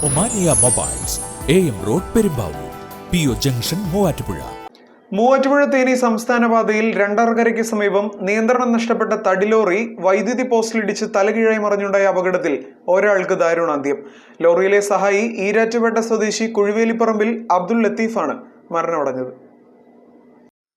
Omania mobiles, AM road Perumbavoor, PO junction Muvattupuzha. Muvattupuzha Theni സംസ്ഥാന പാതയിൽ രണ്ടാർക്കരയ്ക്ക് സമീപം നിയന്ത്രണം നഷ്ടപ്പെട്ട തടിലോറി വൈദ്യുതി പോസ്റ്റിലിടിച്ച് തലകീഴായി മറിഞ്ഞുണ്ടായ അപകടത്തിൽ ഒരാൾക്ക് ദാരുണാന്ത്യം. ലോറിയിലെ സഹായി ഈരാറ്റുപേട്ട സ്വദേശി കുഴിവേലിപ്പറമ്പിൽ അബ്ദുൽ ലത്തീഫാണ് മരണമടഞ്ഞത്.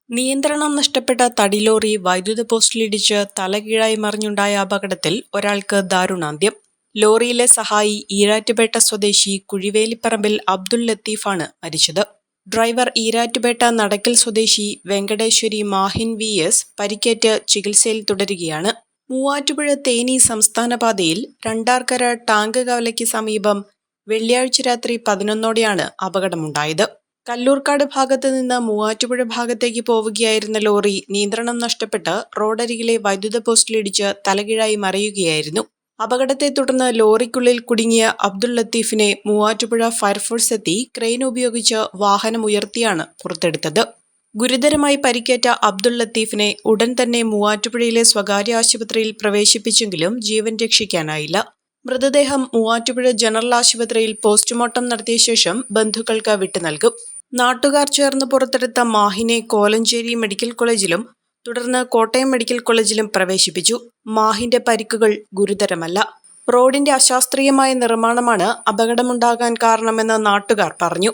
നിയന്ത്രണം നഷ്ടപ്പെട്ട തടിലോറി വൈദ്യുത പോസ്റ്റിലിടിച്ച് തലകീഴായി മറിഞ്ഞുണ്ടായ അപകടത്തിൽ ഒരാൾക്ക് ദാരുണാന്ത്യം. ലോറിയിലെ സഹായി ഈരാറ്റുപേട്ട സ്വദേശി കുഴിവേലിപ്പറമ്പിൽ അബ്ദുൽ ലത്തീഫാണ് മരിച്ചത്. ഡ്രൈവർ ഈരാറ്റുപേട്ട നടക്കൽ സ്വദേശി വെങ്കടേശ്വരി മാഹിൻ VS പരിക്കേറ്റ് ചികിത്സയിൽ തുടരുകയാണ്. മൂവാറ്റുപുഴ തേനി സംസ്ഥാന പാതയിൽ രണ്ടാർക്കര ടാങ്ക് കവലയ്ക്ക് സമീപം വെള്ളിയാഴ്ച രാത്രി 11ഓടെയാണ് അപകടമുണ്ടായത്. കല്ലൂർക്കാട് ഭാഗത്ത് നിന്ന് മൂവാറ്റുപുഴ ഭാഗത്തേക്ക് പോവുകയായിരുന്ന ലോറി നിയന്ത്രണം നഷ്ടപ്പെട്ട് റോഡരികിലെ വൈദ്യുത പോസ്റ്റിലിടിച്ച് തലകീഴായി മറിയുകയായിരുന്നു. അപകടത്തെ തുടർന്ന് ലോറിക്കുള്ളിൽ കുടുങ്ങിയ അബ്ദുൽ ലത്തീഫിനെ മൂവാറ്റുപുഴ ഫയർഫോഴ്സ് എത്തി ക്രെയിൻ ഉപയോഗിച്ച് വാഹനം ഉയർത്തിയാണ് പുറത്തെടുത്തത്. ഗുരുതരമായി പരിക്കേറ്റ അബ്ദുൽ ലത്തീഫിനെ ഉടൻ തന്നെ മൂവാറ്റുപുഴയിലെ സ്വകാര്യ ആശുപത്രിയിൽ പ്രവേശിപ്പിച്ചെങ്കിലും ജീവൻ രക്ഷിക്കാനായില്ല. മൃതദേഹം മൂവാറ്റുപുഴ ജനറൽ ആശുപത്രിയിൽ പോസ്റ്റ്മോർട്ടം നടത്തിയ ശേഷം ബന്ധുക്കൾക്ക് വിട്ടു നൽകും. നാട്ടുകാർ ചേർന്ന് പുറത്തെടുത്ത മാഹിനെ കോലഞ്ചേരി മെഡിക്കൽ കോളേജിലും തുടർന്ന് കോട്ടയം മെഡിക്കൽ കോളേജിലും പ്രവേശിപ്പിച്ചു. മാഹിന്റെ പരിക്കുകൾ ഗുരുതരമല്ല. റോഡിന്റെ അശാസ്ത്രീയമായ നിർമ്മാണമാണ് അപകടമുണ്ടാകാൻ കാരണമെന്ന് നാട്ടുകാർ പറഞ്ഞു.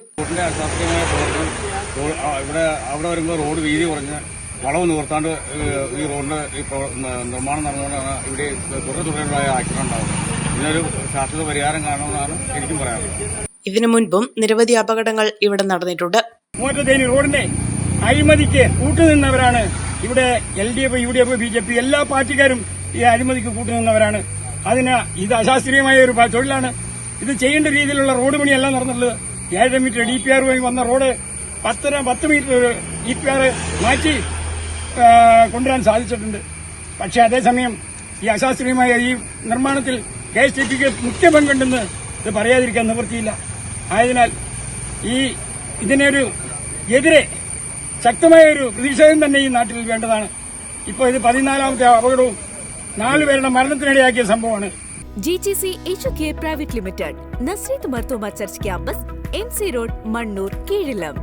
അവിടെ വരുമ്പോൾ റോഡ് വീതി കുറഞ്ഞ് വളവ് നിവർത്താണ്ട് ഈ റോഡിന്റെ നിർമ്മാണം നടന്നുകൊണ്ടാണ് ഇവിടെ തുടർന്നുണ്ടായ ആക്സിഡന്റ് ഉണ്ടാകുന്നത്. ഇതിനൊരു ശാശ്വത പരിഹാരം കാണണമെന്നാണ് എനിക്കും പറയാനുള്ളത്. ഇതിനു മുൻപും നിരവധി അപകടങ്ങൾ ഇവിടെ നടന്നിട്ടുണ്ട്. മൂവാറ്റുപുഴ റോഡിന്റെ അഴിമതിക്ക് കൂട്ടുനിന്നവരാണ് ഇവിടെ LDF, UDF, BJP എല്ലാ പാർട്ടിക്കാരും ഈ അഴിമതിക്ക് കൂട്ടുനിന്നവരാണ്. അതിന് ഇത് അശാസ്ത്രീയമായ ഒരു തൊഴിലാണ്. ഇത് ചെയ്യേണ്ട രീതിയിലുള്ള റോഡ് പണിയല്ല നടന്നുള്ളത്. 7 മീറ്റർ DPR വഴി വന്ന റോഡ് 10 മീറ്റർ DPR മാറ്റി കൊണ്ടുവരാൻ സാധിച്ചിട്ടുണ്ട്. പക്ഷെ അതേസമയം ഈ അശാസ്ത്രീയമായ ഈ നിർമ്മാണത്തിൽ KSTPക്ക് മുഖ്യ പങ്കുണ്ടെന്ന് ഇത് പറയാതിരിക്കാൻ നിവൃത്തിയില്ല. ആയതിനാൽ ഇതിനൊരു എതിരെ ശക്തമായ ഒരു പ്രതിഷേധം തന്നെ ഈ നാട്ടിൽ വേണ്ടതാണ്. ഇപ്പോൾ ഇത് 14ാമത്തെ അപകടവും 4 പേരുടെ മരണത്തിനിടയാക്കിയ സംഭവമാണ്. GGC HK private limited, Nazareth Marthoma church campus, MC road, Mannur, കീഴിലം.